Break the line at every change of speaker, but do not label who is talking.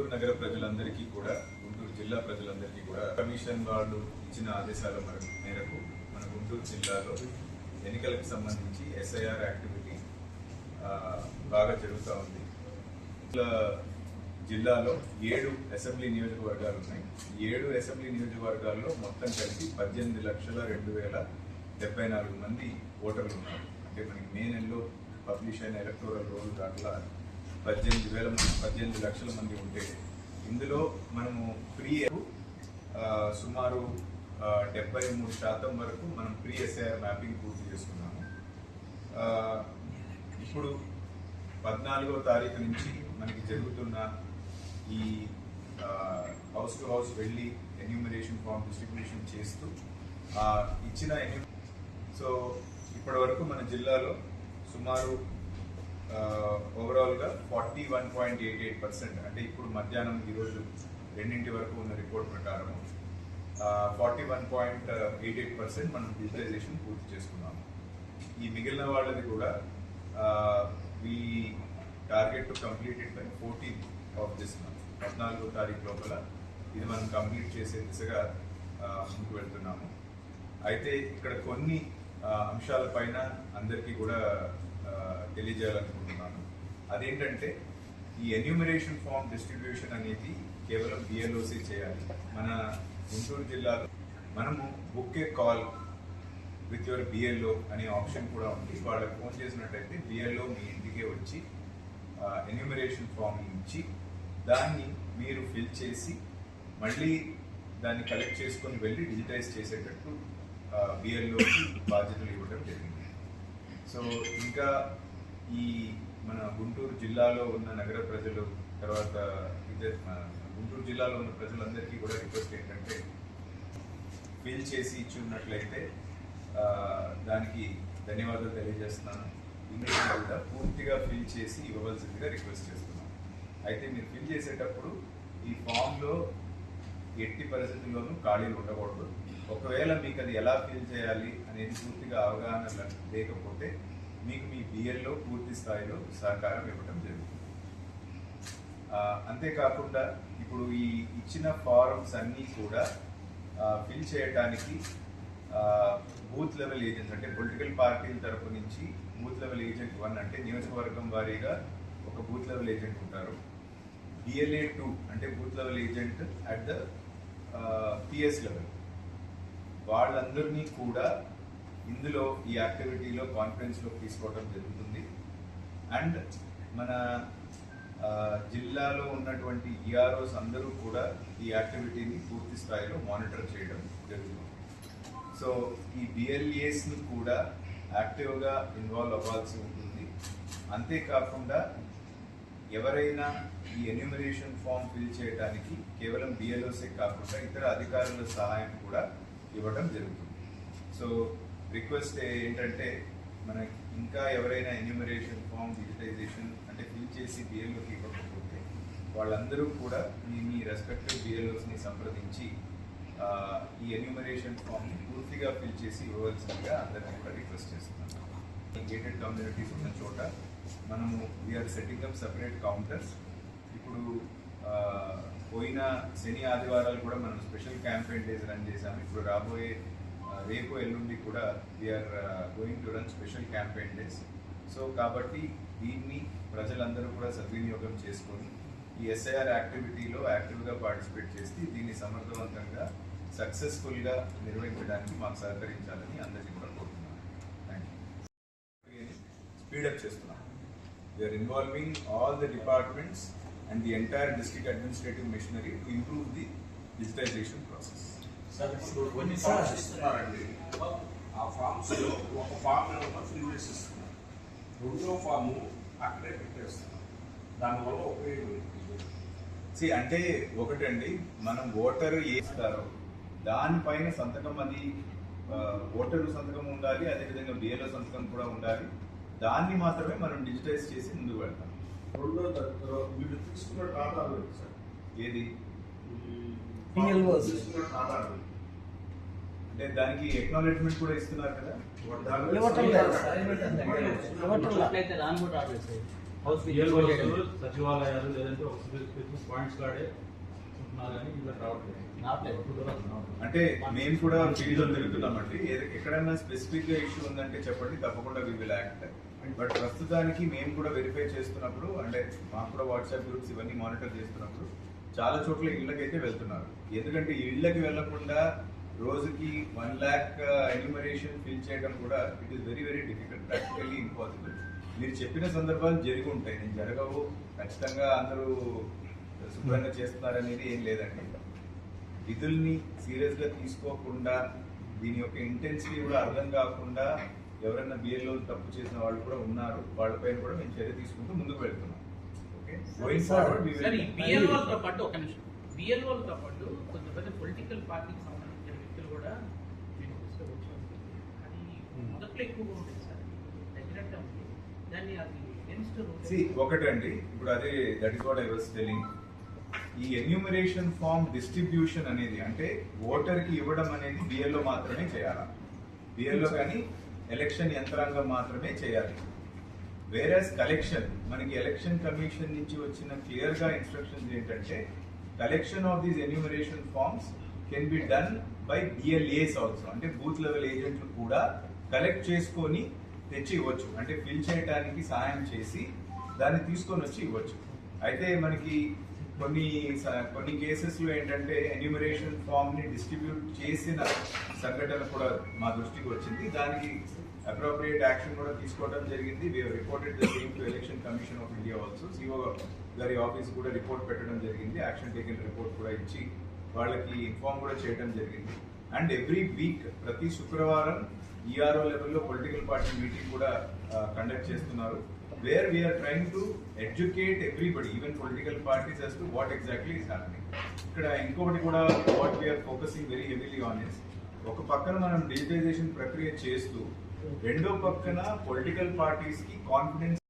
గుంటూరు నగర ప్రజలందరికీ కూడా, గుంటూరు జిల్లా ప్రజలందరికీ కూడా కమిషన్ వాళ్ళు ఇచ్చిన ఆదేశాల మేరకు మన గుంటూరు జిల్లాలో ఎన్నికలకు సంబంధించి ఎస్ఐఆర్ యాక్టివిటీ బాగా జరుగుతూ ఉంది. జిల్లాలో 7 అసెంబ్లీ నియోజకవర్గాలు ఉన్నాయి. 7 అసెంబ్లీ నియోజకవర్గాల్లో మొత్తం కలిసి 18,02,074 మంది ఓటర్లు ఉన్నారు. అంటే మనకి మే నెలలో పబ్లిష్ అయిన ఎలక్టోరల్ రోల్ దాంట్లో 18 లక్షల మంది ఉంటే, ఇందులో మనము ప్రీ సుమారు 73% వరకు మనం ప్రీ ఎస్ఐఆర్ మ్యాపింగ్ పూర్తి చేసుకున్నాము. ఇప్పుడు 14వ తారీఖు నుంచి మనకి జరుగుతున్న ఈ హౌస్ టు హౌస్ వెళ్ళి ఎన్యూమరేషన్ ఫామ్ డిస్ట్రిబ్యూషన్ చేస్తూ ఇచ్చిన సో ఇప్పటి వరకు మన జిల్లాలో సుమారు ఓవరాల్గా 41.88%, అంటే ఇప్పుడు మధ్యాహ్నం ఈరోజు 2 వరకు ఉన్న రిపోర్ట్ ప్రకారం 41.88% మనం డిజిటలైజేషన్ పూర్తి చేసుకున్నాము. ఈ మిగిలిన వాళ్ళది కూడా we target to complete it by 14th of this month, 14వ తారీఖు లోపల ఇది మనం కంప్లీట్ చేసే దిశగా ముందుకు వెళ్తున్నాము. అయితే ఇక్కడ కొన్ని అంశాలపైన అందరికీ కూడా తెలియజేయాలనుకుంటున్నాను. అదేంటంటే, ఈ ఎన్యూమరేషన్ ఫామ్ డిస్ట్రిబ్యూషన్ అనేది కేవలం బిఎల్ఓసి చేయాలి. మన గుంటూరు జిల్లాలో మనము book A call with your BLO అనే ఆప్షన్ కూడా ఉంది. వాళ్ళకి ఫోన్ చేసినట్టయితే బిఎల్ఓ మీ ఇంటికే వచ్చి ఎన్యూమరేషన్ ఫామ్ ఇచ్చి దాన్ని మీరు ఫిల్ చేసి మళ్ళీ దాన్ని కలెక్ట్ చేసుకొని వెళ్ళి డిజిటైజ్ చేసేటట్టు బిఎల్ఓకి బాధ్యతలు ఇవ్వడం జరిగింది. సో ఇంకా ఈ మన గుంటూరు జిల్లాలో ఉన్న నగర ప్రజలు, తర్వాత గుంటూరు జిల్లాలో ఉన్న ప్రజలందరికీ కూడా రిక్వెస్ట్ ఏంటంటే, ఫిల్ చేసి ఇచ్చి ఉన్నట్లయితే దానికి ధన్యవాదాలు తెలియజేస్తున్నాను. ఇంగ్లీష్ కూడా పూర్తిగా ఫిల్ చేసి ఇవ్వవలసిందిగా రిక్వెస్ట్ చేస్తున్నాను. అయితే మీరు ఫిల్ చేసేటప్పుడు ఈ ఫామ్లో ఎట్టి పరిస్థితుల్లోనూ ఖాళీలు ఉండకూడదు. ఒకవేళ మీకు అది ఎలా ఫిల్ చేయాలి అనేది పూర్తిగా అవగాహన లేకపోతే మీకు మీ బిఎల్లో పూర్తి స్థాయిలో సహకారం ఇవ్వడం జరుగుతుంది. అంతేకాకుండా ఇప్పుడు ఈ ఇచ్చిన ఫారమ్స్ అన్నీ కూడా ఫిల్ చేయడానికి బూత్ లెవెల్ ఏజెంట్స్, అంటే పొలిటికల్ పార్టీల తరపు నుంచి బూత్ లెవెల్ ఏజెంట్ 1, అంటే నియోజకవర్గం వారీగా ఒక బూత్ లెవెల్ ఏజెంట్ ఉంటారు. BLA 2 అంటే booth level agent at the PS level. వాళ్ళందరినీ కూడా ఇందులో ఈ యాక్టివిటీలో కాన్ఫరెన్స్లో తీసుకోవడం జరుగుతుంది. అండ్ మన జిల్లాలో ఉన్నటువంటి EROs అందరూ కూడా ఈ యాక్టివిటీని పూర్తి స్థాయిలో మానిటర్ చేయడం జరుగుతుంది. సో ఈ BLAస్ని కూడా యాక్టివ్గా ఇన్వాల్వ్ అవ్వాల్సి ఉంటుంది. అంతేకాకుండా ఎవరైనా ఈ ఎన్యూమరేషన్ ఫామ్ ఫిల్ చేయడానికి కేవలం BLOసే కాకుండా ఇతర అధికారుల సహాయం కూడా ఇవ్వడం జరుగుతుంది. సో రిక్వెస్ట్ ఏంటంటే, మనకి ఇంకా ఎవరైనా ఎన్యూమరేషన్ ఫామ్ డిజిటైజేషన్ అంటే ఫిల్ చేసి BLOకి ఇవ్వకపోతే వాళ్ళందరూ కూడా మీ రెస్పెక్టివ్ BLOస్ని సంప్రదించి ఈ ఎన్యూమరేషన్ ఫామ్ని పూర్తిగా ఫిల్ చేసి ఇవ్వవలసిందిగా అందరినీ కూడా రిక్వెస్ట్ చేస్తున్నాను. గేటెడ్ కమ్యూనిటీస్ ఉన్న చోట మనము we are setting up separate counters. ఇప్పుడు పోయిన శని ఆదివారాలు కూడా మనం స్పెషల్ క్యాంపెయిన్ డేస్ రన్ చేశాము. ఇప్పుడు రాబోయే రేపు ఎల్లుండి కూడా we are going to run special campaign days. So కాబట్టి దీన్ని ప్రజలందరూ కూడా సద్వినియోగం చేసుకొని ఈ ఎస్ఐఆర్ యాక్టివిటీలో యాక్టివ్గా పార్టిసిపేట్ చేసి దీన్ని సమర్థవంతంగా సక్సెస్ఫుల్గా నిర్వహించడానికి మాకు సహకరించాలని అందరికీ కూడా కోరుతున్నాను. Thank you. స్పీడప్ చేస్తున్నాం. We are involving all the departments and the entire district administrative machinery to improve the digitization process.
Sir, when you start ఇస్తున్నారండి, ఆ ఫామ్స్ లో ఒక ఫామ్ ఫిల్ చేసి ఇస్తున్నారు, రెండో ఫాము అక్కడే పెట్టేస్తున్నారు. దానివల్ల ఉపయోగం
అంటే ఒకటండి, మనం ఓటరు వేస్తారో దానిపైన సంతకం, అది ఓటరు సంతకం ఉండాలి, అదేవిధంగా BLO సంతకం కూడా ఉండాలి. దాన్ని మాత్రమే మనం డిజిటైజ్ చేసి ముందుకు వెళ్తాం.
రెండో తరగతిలో వీళ్ళు తీసుకున్న ఆధార్ సార్, ఏది
తీసుకున్న ఆధార్ అంటే దానికి ఎక్నాలెడ్జ్మెంట్ కూడా ఇస్తున్నారు కదా.
హౌస్ సచివాలయాలు లేదంటే ఒక స్పెసిఫిక్ పాయింట్స్ కాడే ఉంటున్నారు కానీ ఇలా రావట్లేదు.
అంటే మేము కూడా ఫీల్డ్ లో తిరుగుతున్నామండి. ఎక్కడైనా స్పెసిఫిక్ గా ఇష్యూ ఉందంటే చెప్పండి, తప్పకుండా వి విల్ యాక్ట్. బట్ ప్రస్తుతానికి మేము కూడా వెరిఫై చేస్తున్నప్పుడు, అంటే మాకు కూడా వాట్సాప్ గ్రూప్స్ ఇవన్నీ మానిటర్ చేస్తున్నప్పుడు చాలా చోట్ల ఇళ్ళకైతే వెళ్తున్నారు. ఎందుకంటే ఇళ్ళకి వెళ్లకుండా రోజుకి 1 lakh ఎన్యూమరేషన్ ఫిల్ చేయడం కూడా it is very very difficult, practically impossible. మీరు చెప్పిన సందర్భాలు జరిగి ఉంటాయి, నేను జరగవు ఖచ్చితంగా అందరూ శుభ్రంగా చేస్తున్నారనేది ఏం లేదండి. విధుల్ని సీరియస్ గా తీసుకోకుండా, దీని యొక్క ఇంటెన్సిటీ కూడా అర్థం కాకుండా ఎవరైనా బిఎల్ఓ తప్పు చేసిన వాళ్ళు కూడా ఉన్నారు. వాళ్ళపైన కూడా మేము చర్య తీసుకుంటూ ముందుకు వెళ్తున్నాం. Okay, going forward we will.
బిఎల్ఓలతో పాటు ఒక నిమిషం, బిఎల్ఓలతో పాటు కొంతమంది పొలిటికల్ పార్టీకి సంబంధించిన వ్యక్తులు కూడా బెనిఫిట్స్లో వచ్చారు. అది మొదట్లో ఎక్కువగా ఉంటుంది సార్, తగ్గినట్టు ఉంది. దాన్ని అది
ఒకటండి, ఇప్పుడు అదే that is what I was telling. ఈ ఎన్యూమరేషన్ ఫామ్ డిస్ట్రిబ్యూషన్ అనేది, అంటే ఓటర్ కి ఇవ్వడం అనేది బిఎల్ఓ మాత్రమే చేయాలి. బిఎల్ఓ కానీ ఎలక్షన్ యంత్రాంగం మాత్రమే చేయాలి. వేరస్ కలెక్షన్, మనకి ఎలక్షన్ కమిషన్ నుంచి వచ్చిన క్లియర్ గా ఇన్స్ట్రక్షన్స్ ఏంటంటే collection of these enumeration forms can be done by BLAs also. అంటే బూత్ లెవెల్ ఏజెంట్లు కూడా కలెక్ట్ చేసుకొని తెచ్చి ఇవ్వచ్చు, అంటే ఫిల్ చేయడానికి సహాయం చేసి దాన్ని తీసుకొని వచ్చి ఇవ్వచ్చు. అయితే మనకి కొన్ని కేసెస్ లో ఏంటంటే ఎన్యూమరేషన్ ఫామ్ ని డిస్ట్రిబ్యూట్ చేసిన సంఘటన కూడా మా దృష్టికి వచ్చింది. దానికి అప్రోప్రియేట్ యాక్షన్ కూడా తీసుకోవడం జరిగింది. We have reported the same to election commission of India also. CO గారి ఆఫీస్ కూడా రిపోర్ట్ పెట్టడం జరిగింది. యాక్షన్ టేకింగ్ రిపోర్ట్ కూడా ఇచ్చి వాళ్ళకి ఇన్ఫార్మ్ కూడా చేయడం జరిగింది. అండ్ ఎవ్రీ వీక్ ప్రతి శుక్రవారం ఈఆర్ఓ లెవెల్లో పొలిటికల్ పార్టీ మీటింగ్ కూడా కండక్ట్ చేస్తున్నారు. Where we are trying to educate everybody, even political parties, as to what exactly is happening. ఇక్కడ ఇంకొకటి కూడా what we are focusing very heavily on is, ఒక పక్కన మనం డిజిటైజేషన్ ప్రక్రియ చేస్తూ రెండో పక్కన పొలిటికల్ పార్టీస్ కి కాన్ఫిడెన్స్